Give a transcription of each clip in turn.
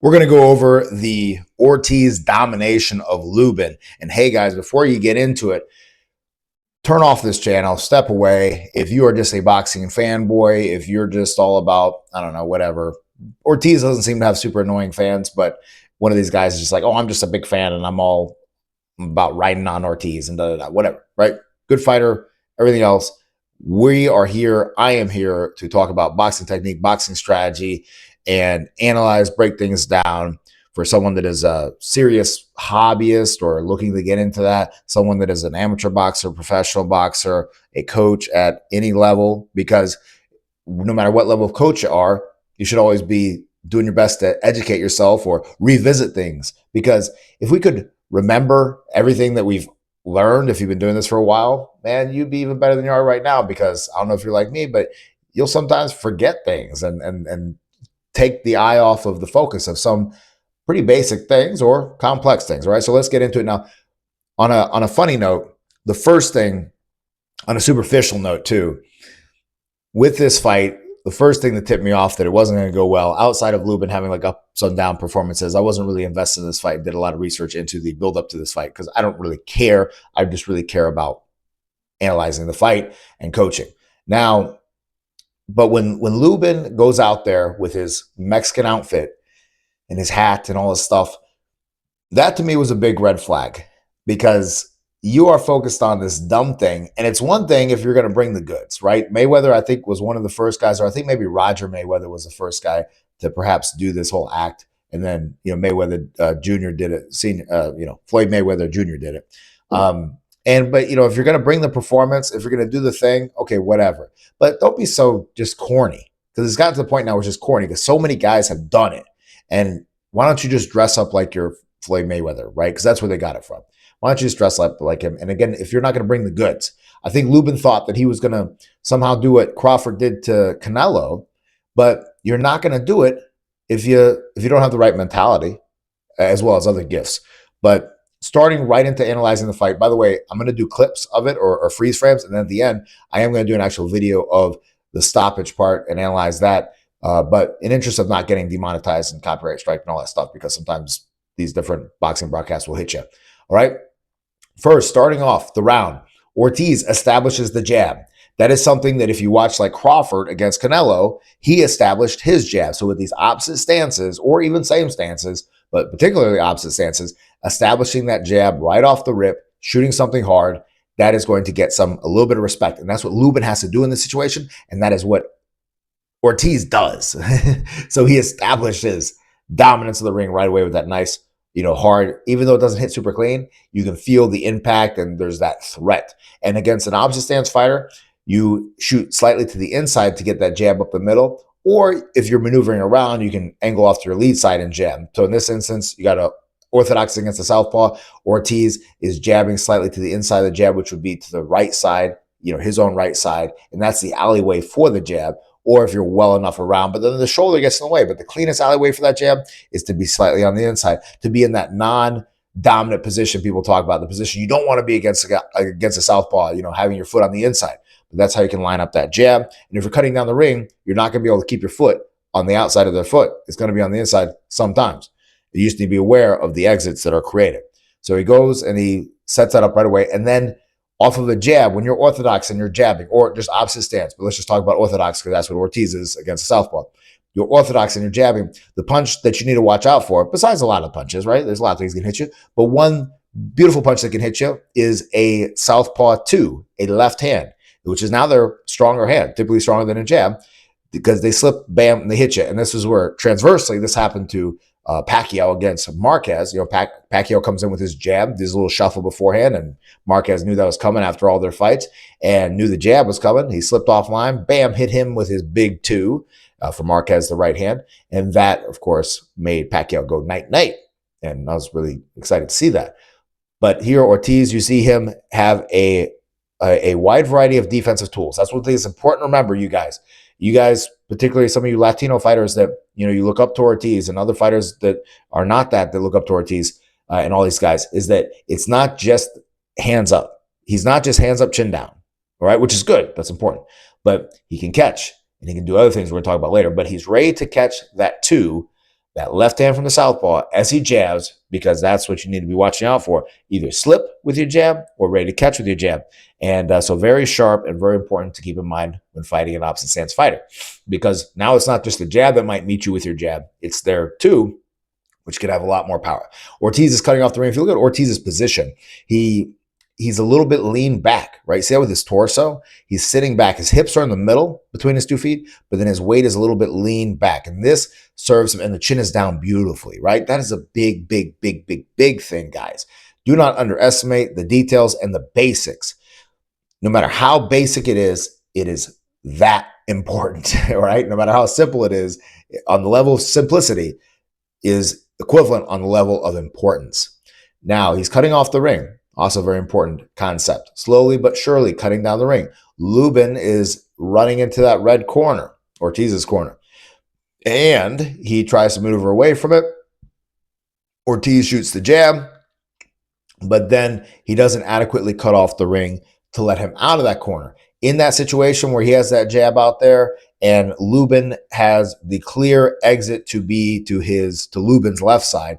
We're going to go over the Ortiz domination of Lubin. And hey, guys, before you get into it, turn off this channel, step away. If you are just a boxing fanboy, if you're just all about, I don't know, whatever. Ortiz doesn't seem to have super annoying fans, but one of these guys is just like, oh, I'm just a big fan and I'm all about riding on Ortiz and whatever, right? Good fighter, everything else. We are here. I am here to talk about boxing technique, boxing strategy, and analyze, break things down for someone that is a serious hobbyist or looking to get into that, someone that is an amateur boxer, professional boxer, a coach at any level, because no matter what level of coach you are, you should always be doing your best to educate yourself or revisit things. Because if we could remember everything that we've learned, if you've been doing this for a while, man, you'd be even better than you are right now. Because I don't know if you're like me, but you'll sometimes forget things and take the eye off of the focus of some pretty basic things or complex things, right? So let's get into it now. On a funny note, the first thing, on a superficial note too, with this fight, the first thing that tipped me off that it wasn't going to go well, outside of Lubin having like ups and down performances, I wasn't really invested in this fight. Did a lot of research into the build up to this fight because I don't really care. I just really care about analyzing the fight and coaching. Now, but when Lubin goes out there with his Mexican outfit and his hat and all his stuff, that to me was a big red flag, because you are focused on this dumb thing. And it's one thing if you're going to bring the goods, right? Mayweather, I think, was one of the first guys, or I think maybe Roger Mayweather was the first guy to perhaps do this whole act. And then, Mayweather Jr. did it. Floyd Mayweather Jr. did it. But if you're going to bring the performance, if you're going to do the thing, okay, whatever. But don't be so just corny, because it's gotten to the point now where it's just corny because so many guys have done it. And why don't you just dress up like you're Floyd Mayweather, right? Because that's where they got it from. Why don't you just dress up like him? And again, if you're not going to bring the goods, I think Lubin thought that he was going to somehow do what Crawford did to Canelo, but you're not going to do it if you don't have the right mentality as well as other gifts. But starting right into analyzing the fight, by the way, I'm going to do clips of it or freeze frames, and then at the end, I am going to do an actual video of the stoppage part and analyze that. But in interest of not getting demonetized and copyright strike and all that stuff, because sometimes these different boxing broadcasts will hit you. All right. First, starting off the round, Ortiz establishes the jab. That is something that if you watch like Crawford against Canelo, he established his jab. So with these opposite stances, or even same stances, but particularly opposite stances, establishing that jab right off the rip, shooting something hard, that is going to get a little bit of respect. And that's what Lubin has to do in this situation. And that is what Ortiz does. So he establishes dominance of the ring right away with that nice, hard, even though it doesn't hit super clean, you can feel the impact and there's that threat. And against an opposite stance fighter, you shoot slightly to the inside to get that jab up the middle. Or if you're maneuvering around, you can angle off to your lead side and jab. So in this instance, you got a orthodox against the southpaw. Ortiz is jabbing slightly to the inside of the jab, which would be to the right side, his own right side. And that's the alleyway for the jab. Or if you're well enough around, but then the shoulder gets in the way. But the cleanest alleyway for that jab is to be slightly on the inside, to be in that non-dominant position people talk about, the position you don't want to be against a southpaw, having your foot on the inside. But that's how you can line up that jab. And if you're cutting down the ring, you're not going to be able to keep your foot on the outside of their foot. It's going to be on the inside sometimes. You just need to be aware of the exits that are created. So he goes and he sets that up right away. And then off of a jab, when you're orthodox and you're jabbing, or just opposite stance, but let's just talk about orthodox because that's what Ortiz is against the southpaw. You're orthodox and you're jabbing. The punch that you need to watch out for, besides a lot of punches, right? There's a lot of things that can hit you, but one beautiful punch that can hit you is a southpaw 2, a left hand, which is now their stronger hand, typically stronger than a jab, because they slip, bam, and they hit you. And this is where transversely this happened to Pacquiao against Marquez. Pacquiao comes in with his jab, this little shuffle beforehand, and Marquez knew that was coming after all their fights and knew the jab was coming. He slipped offline, bam, hit him with his big 2 for Marquez, the right hand. And that, of course, made Pacquiao go night-night. And I was really excited to see that. But here, Ortiz, you see him have a wide variety of defensive tools. That's what is important to remember, you guys. You guys, particularly some of you Latino fighters that, you look up to Ortiz, and other fighters that are not that look up to Ortiz and all these guys, is that it's not just hands up. He's not just hands up, chin down, all right, which is good. That's important. But he can catch, and he can do other things we're going to talk about later. But he's ready to catch that 2 that left hand from the southpaw as he jabs, because that's what you need to be watching out for. Either slip with your jab or ready to catch with your jab. And so very sharp and very important to keep in mind when fighting an opposite stance fighter, because now it's not just the jab that might meet you with your jab. It's there too, which could have a lot more power. Ortiz is cutting off the ring. If you look at Ortiz's position, he's a little bit leaned back, right? See that with his torso? He's sitting back. His hips are in the middle between his 2 feet, but then his weight is a little bit leaned back. And this serves him, and the chin is down beautifully, right? That is a big, big, big, big, big thing, guys. Do not underestimate the details and the basics. No matter how basic it is that important, right? No matter how simple it is, on the level of simplicity is equivalent on the level of importance. Now, he's cutting off the ring. Also very important concept. Slowly but surely cutting down the ring. Lubin is running into that red corner, Ortiz's corner. And he tries to maneuver away from it. Ortiz shoots the jab, but then he doesn't adequately cut off the ring to let him out of that corner. In that situation where he has that jab out there and Lubin has the clear exit to be to Lubin's left side,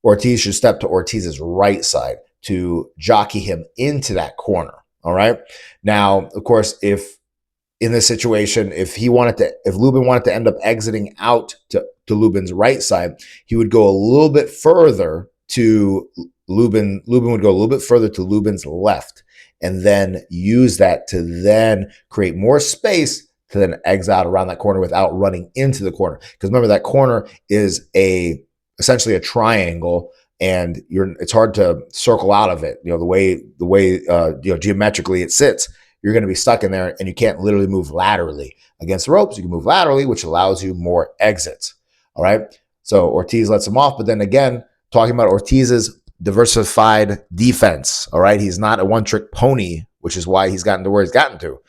Ortiz should step to Ortiz's right side to jockey him into that corner. All right. Now, of course, if in this situation, if Lubin wanted to end up exiting out to Lubin's right side, he would go a little bit further to Lubin. Lubin would go a little bit further to Lubin's left, and then use that to then create more space to then exit out around that corner without running into the corner. Because remember, that corner is essentially a triangle, and it's hard to circle out of it. You know, the way geometrically it sits, you're going to be stuck in there, and you can't literally move laterally. Against the ropes, you can move laterally, which allows you more exits. All right. So Ortiz lets him off, but then again, talking about Ortiz's diversified defense. All right. He's not a one-trick pony, which is why he's gotten to where he's gotten to,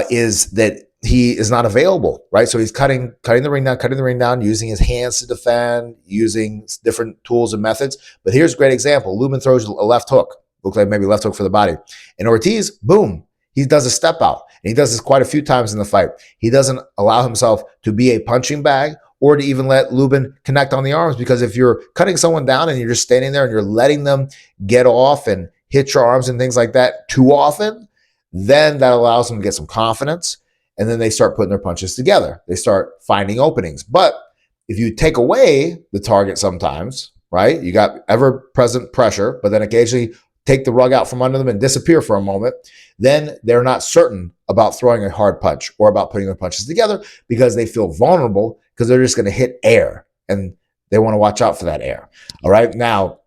is that he is not available, right? So he's cutting the ring down, using his hands to defend, using different tools and methods. But here's a great example. Lubin throws a left hook, looks like maybe left hook for the body. And Ortiz, boom, he does a step out. And he does this quite a few times in the fight. He doesn't allow himself to be a punching bag or to even let Lubin connect on the arms, because if you're cutting someone down and you're just standing there and you're letting them get off and hit your arms and things like that too often, then that allows them to get some confidence. And then they start putting their punches together. They start finding openings. But if you take away the target sometimes, right, you got ever-present pressure, but then occasionally take the rug out from under them and disappear for a moment, then they're not certain about throwing a hard punch or about putting their punches together, because they feel vulnerable, because they're just going to hit air, and they want to watch out for that air. All right. Now,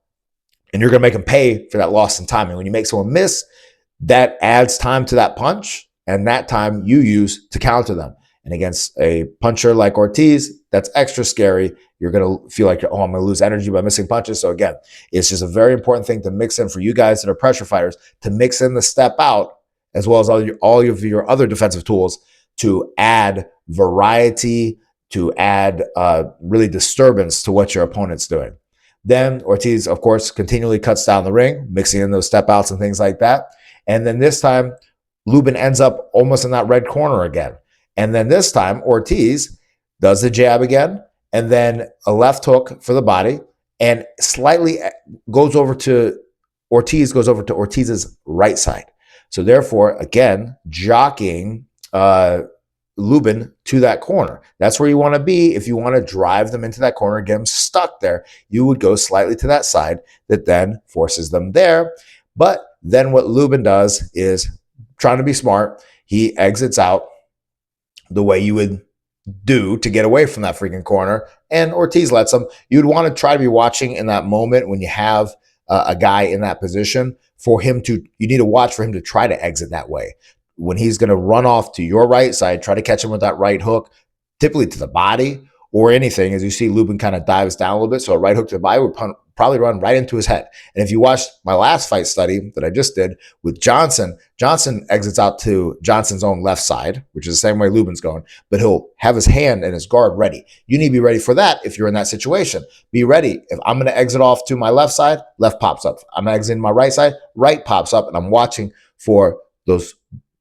and you're going to make them pay for that loss in timing. When you make someone miss, that adds time to that punch, and that time you use to counter them. And against a puncher like Ortiz, that's extra scary. You're going to feel like, oh, I'm going to lose energy by missing punches. So again, it's just a very important thing to mix in for you guys that are pressure fighters, to mix in the step out as well as all of your other defensive tools to add variety, to add really disturbance to what your opponent's doing. Then Ortiz, of course, continually cuts down the ring, mixing in those step outs and things like that. And then this time, Lubin ends up almost in that red corner again. And then this time, Ortiz does the jab again, and then a left hook for the body, and slightly goes over to Ortiz's right side. So therefore, again, jockeying Lubin to that corner. That's where you want to be. If you want to drive them into that corner, get them stuck there, you would go slightly to that side that then forces them there. But then what Lubin does is, trying to be smart, he exits out the way you would do to get away from that freaking corner, and Ortiz lets him. You'd want to try to be watching in that moment when you have a guy in that position you need to watch for him to try to exit that way. When he's going to run off to your right side, try to catch him with that right hook, typically to the body or anything. As you see, Lubin kind of dives down a little bit, so a right hook to the body would probably run right into his head. And if you watched my last fight study that I just did with Johnson, Johnson exits out to Johnson's own left side, which is the same way Lubin's going, but he'll have his hand and his guard ready. You need to be ready for that if you're in that situation. Be ready. If I'm going to exit off to my left side, left pops up. I'm exiting my right side, right pops up, and I'm watching for those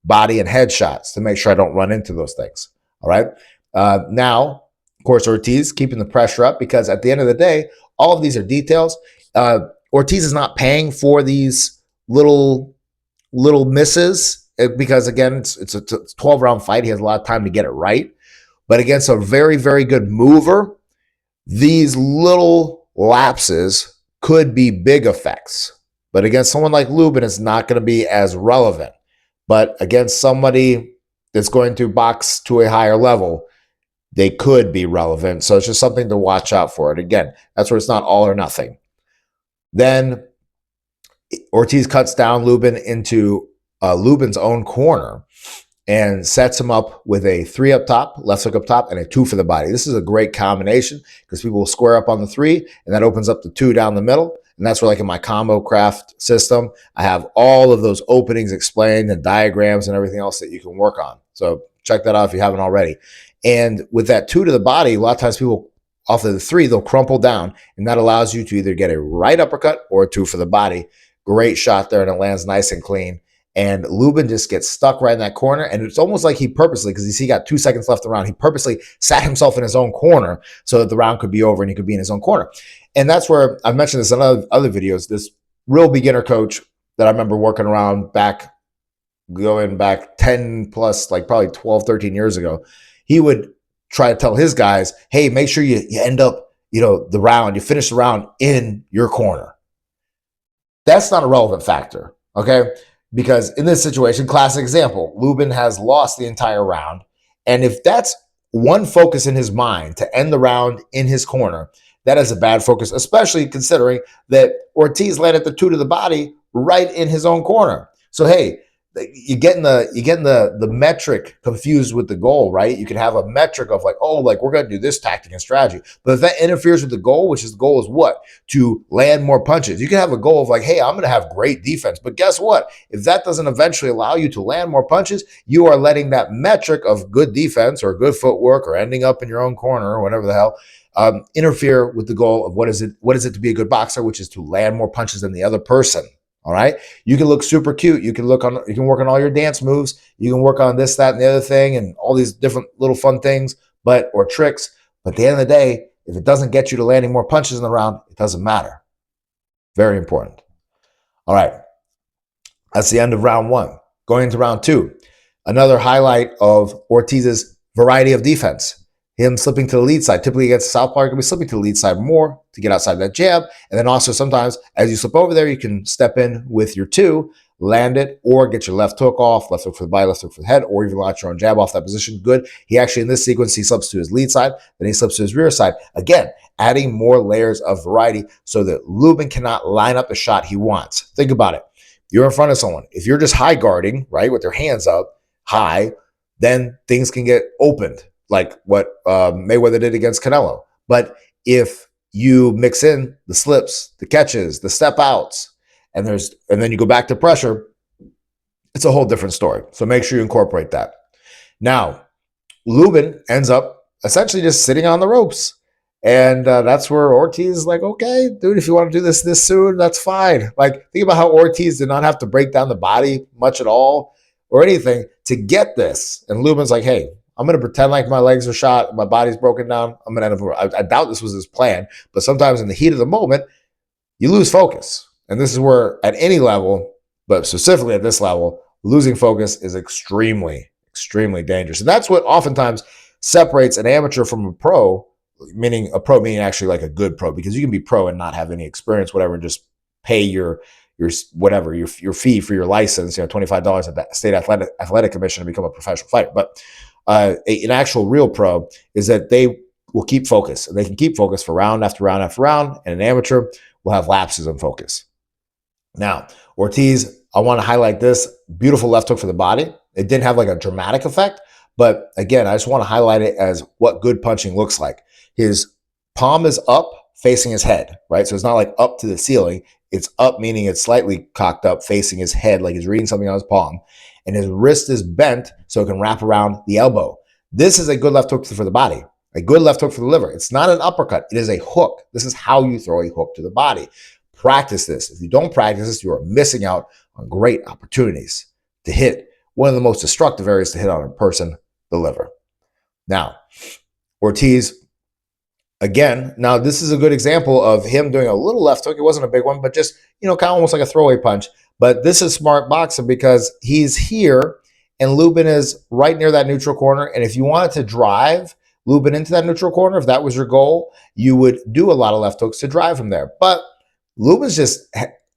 body and head shots to make sure I don't run into those things. All right. Now, of course, Ortiz keeping the pressure up because at the end of the day, all of these are details. Ortiz is not paying for these little misses because, again, it's a 12-round fight. He has a lot of time to get it right. But against a very, very good mover, these little lapses could be big effects. But against someone like Lubin, it's not going to be as relevant. But against somebody that's going to box to a higher level, they could be relevant. So it's just something to watch out for. And again, that's where it's not all or nothing. Then Ortiz cuts down Lubin into Lubin's own corner and sets him up with a 3 up top, left hook up top, and a 2 for the body. This is a great combination because people will square up on the 3, and that opens up the 2 down the middle. And that's where, like in my ComboCraft system, I have all of those openings explained and diagrams and everything else that you can work on. So check that out if you haven't already. And with that 2 to the body, a lot of times people off of the 3, they'll crumple down, and that allows you to either get a right uppercut or a 2 for the body. Great shot there, and it lands nice and clean. And Lubin just gets stuck right in that corner. And it's almost like he purposely, because you see he got 2 seconds left around, he purposely sat himself in his own corner so that the round could be over and he could be in his own corner. And that's where I've mentioned this in other videos. This real beginner coach that I remember working around going back 10 plus, like probably 12, 13 years ago, he would try to tell his guys, hey, make sure you end up, the round, you finish the round in your corner. That's not a relevant factor, okay? Because in this situation, classic example, Lubin has lost the entire round. And if that's one focus in his mind to end the round in his corner, that is a bad focus, especially considering that Ortiz landed the 2 to the body right in his own corner. So, hey, you're getting the metric confused with the goal, right? You can have a metric of like, oh, like we're going to do this tactic and strategy. But if that interferes with the goal, which is the goal is what? To land more punches. You can have a goal of like, hey, I'm going to have great defense. But guess what? If that doesn't eventually allow you to land more punches, you are letting that metric of good defense or good footwork or ending up in your own corner or whatever the hell interfere with the goal of what is it to be a good boxer, which is to land more punches than the other person. All right. You can look super cute. You can work on all your dance moves. You can work on this, that, and the other thing, and all these different little fun things, or tricks. But at the end of the day, if it doesn't get you to landing more punches in the round, it doesn't matter. Very important. All right. That's the end of round 1. Going into round 2, another highlight of Ortiz's variety of defense. Him slipping to the lead side. Typically against the southpaw, you're going to be slipping to the lead side more to get outside that jab. And then also sometimes as you slip over there, you can step in with your 2, land it, or get your left hook off, left hook for the body, left hook for the head, or even launch your own jab off that position. Good. He actually, in this sequence, he slips to his lead side, then he slips to his rear side. Again, adding more layers of variety so that Lubin cannot line up the shot he wants. Think about it. You're in front of someone. If you're just high guarding, right, with your hands up high, then things can get opened, like what Mayweather did against Canelo. But if you mix in the slips, the catches, the step outs, and then you go back to pressure, it's a whole different story. So make sure you incorporate that. Now, Lubin ends up essentially just sitting on the ropes. And that's where Ortiz is like, okay, dude, if you want to do this soon, that's fine. Like, think about how Ortiz did not have to break down the body much at all or anything to get this. And Lubin's like, hey, I'm going to pretend like my legs are shot, my body's broken down. I'm going to end up. I doubt this was his plan, but sometimes in the heat of the moment, you lose focus. And this is where at any level, but specifically at this level, losing focus is extremely, extremely dangerous. And that's what oftentimes separates an amateur from a pro, meaning actually like a good pro, because you can be pro and not have any experience, whatever, and just pay your fee for your license, $25 at the state athletic commission to become a professional fighter. But an actual real pro is that they will keep focus. They can keep focus for round after round after round, and an amateur will have lapses in focus. Now, Ortiz, I want to highlight this beautiful left hook for the body. It didn't have like a dramatic effect, but again, I just want to highlight it as what good punching looks like. His palm is up facing his head, right? So it's not like up to the ceiling. It's up, meaning it's slightly cocked up facing his head, like he's reading something on his palm. And his wrist is bent so it can wrap around the elbow. This is a good left hook for the body, a good left hook for the liver. It's not an uppercut. It is a hook. This is how you throw a hook to the body. Practice this. If you don't practice this, you are missing out on great opportunities to hit one of the most destructive areas to hit on a person, the liver. Now, Ortiz Again, now this is a good example of him doing a little left hook. It wasn't a big one, but just, kind of almost like a throwaway punch. But this is smart boxing because he's here and Lubin is right near that neutral corner. And if you wanted to drive Lubin into that neutral corner, if that was your goal, you would do a lot of left hooks to drive him there. But Lubin's just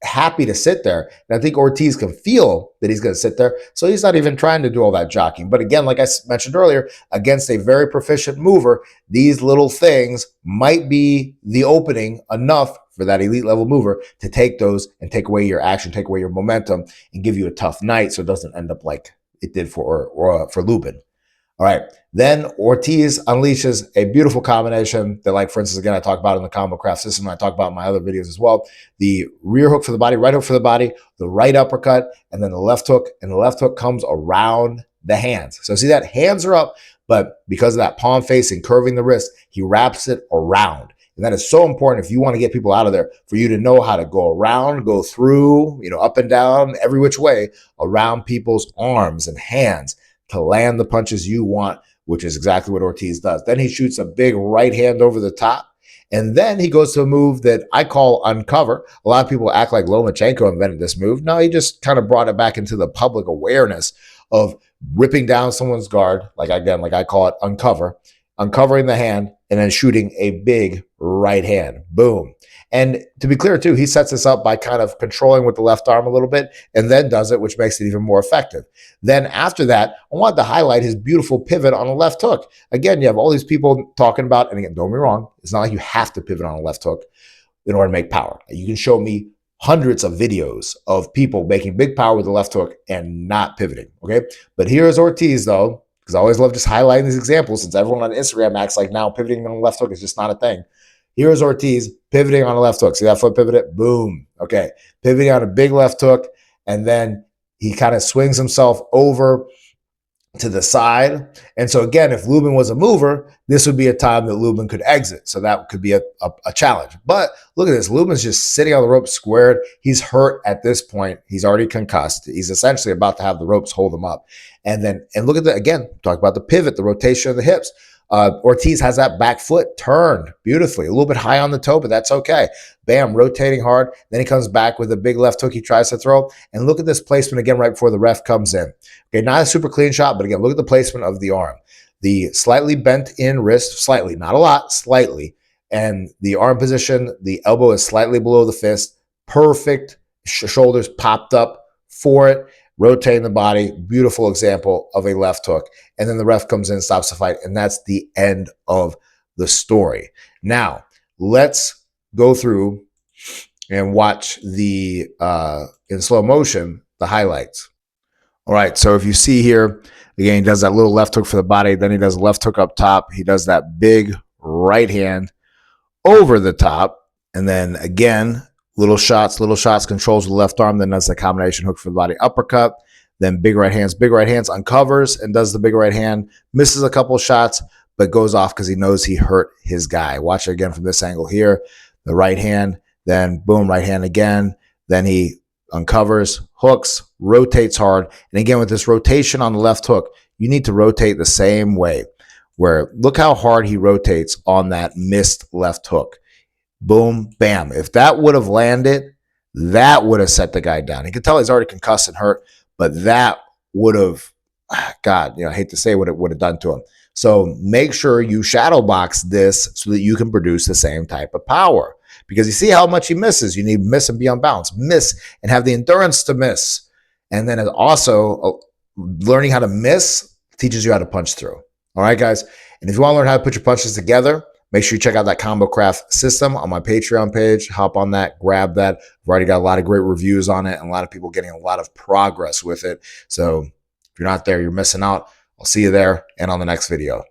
happy to sit there. And I think Ortiz can feel that he's going to sit there. So he's not even trying to do all that jockeying. But again, like I mentioned earlier, against a very proficient mover, these little things might be the opening enough for that elite level mover to take those and take away your action, take away your momentum, and give you a tough night so it doesn't end up like it did for Lubin. All right. Then Ortiz unleashes a beautiful combination that, like, for instance, again, I talk about in the ComboCraft system. I talk about in my other videos as well. The rear hook for the body, right hook for the body, the right uppercut, and then the left hook. And the left hook comes around the hands. So see that? Hands are up, but because of that palm facing, curving the wrist, he wraps it around. And that is so important if you want to get people out of there, for you to know how to go around, go through, up and down, every which way, around people's arms and hands to land the punches you want, which is exactly what Ortiz does. Then he shoots a big right hand over the top, and then he goes to a move that I call uncover. A lot of people act like Lomachenko invented this move. No, he just kind of brought it back into the public awareness of ripping down someone's guard, like I call it uncover, uncovering the hand, and then shooting a big right hand. Boom. And to be clear, too, he sets this up by kind of controlling with the left arm a little bit and then does it, which makes it even more effective. Then after that, I wanted to highlight his beautiful pivot on a left hook. Again, you have all these people talking about, and again, don't be wrong, it's not like you have to pivot on a left hook in order to make power. You can show me hundreds of videos of people making big power with the left hook and not pivoting, okay? But here's Ortiz, though, because I always love just highlighting these examples since everyone on Instagram acts like now pivoting on the left hook is just not a thing. Here's Ortiz pivoting on a left hook. See that foot pivot? Boom. Okay. Pivoting on a big left hook, and then he kind of swings himself over to the side. And so again, if Lubin was a mover, this would be a time that Lubin could exit. So that could be a challenge. But look at this. Lubin's just sitting on the rope squared. He's hurt at this point. He's already concussed. He's essentially about to have the ropes hold him up. And look at that again, talk about the pivot, the rotation of the hips. Ortiz has that back foot turned beautifully, a little bit high on the toe, but that's okay. Bam, rotating hard. Then he comes back with a big left hook he tries to throw. And look at this placement again right before the ref comes in. Okay, not a super clean shot, but again, look at the placement of the arm. The slightly bent in wrist, slightly, not a lot, slightly. And the arm position, the elbow is slightly below the fist. Perfect, shoulders popped up for it. Rotating the body, beautiful example of a left hook. And then the ref comes in, stops the fight, and that's the end of the story. Now, let's go through and watch the, in slow motion, the highlights. All right, so if you see here, again, he does that little left hook for the body, then he does a left hook up top. He does that big right hand over the top, and then again, little shots, controls with the left arm, then does the combination hook for the body uppercut, then big right hands, uncovers and does the big right hand, misses a couple shots, but goes off because he knows he hurt his guy. Watch it again from this angle here, the right hand, then boom, right hand again, then he uncovers, hooks, rotates hard, and again, with this rotation on the left hook, you need to rotate the same way, where look how hard he rotates on that missed left hook. Boom, bam. If that would have landed, that would have set the guy down. You can tell he's already concussed and hurt, but that would have, God, I hate to say what it would have done to him. So make sure you shadow box this so that you can produce the same type of power. Because you see how much he misses. You need miss and be on balance. Miss and have the endurance to miss. And then also learning how to miss teaches you how to punch through. All right, guys. And if you want to learn how to put your punches together, make sure you check out that ComboCraft system on my Patreon page. Hop on that, grab that. I've already got a lot of great reviews on it and a lot of people getting a lot of progress with it. So if you're not there, you're missing out. I'll see you there and on the next video.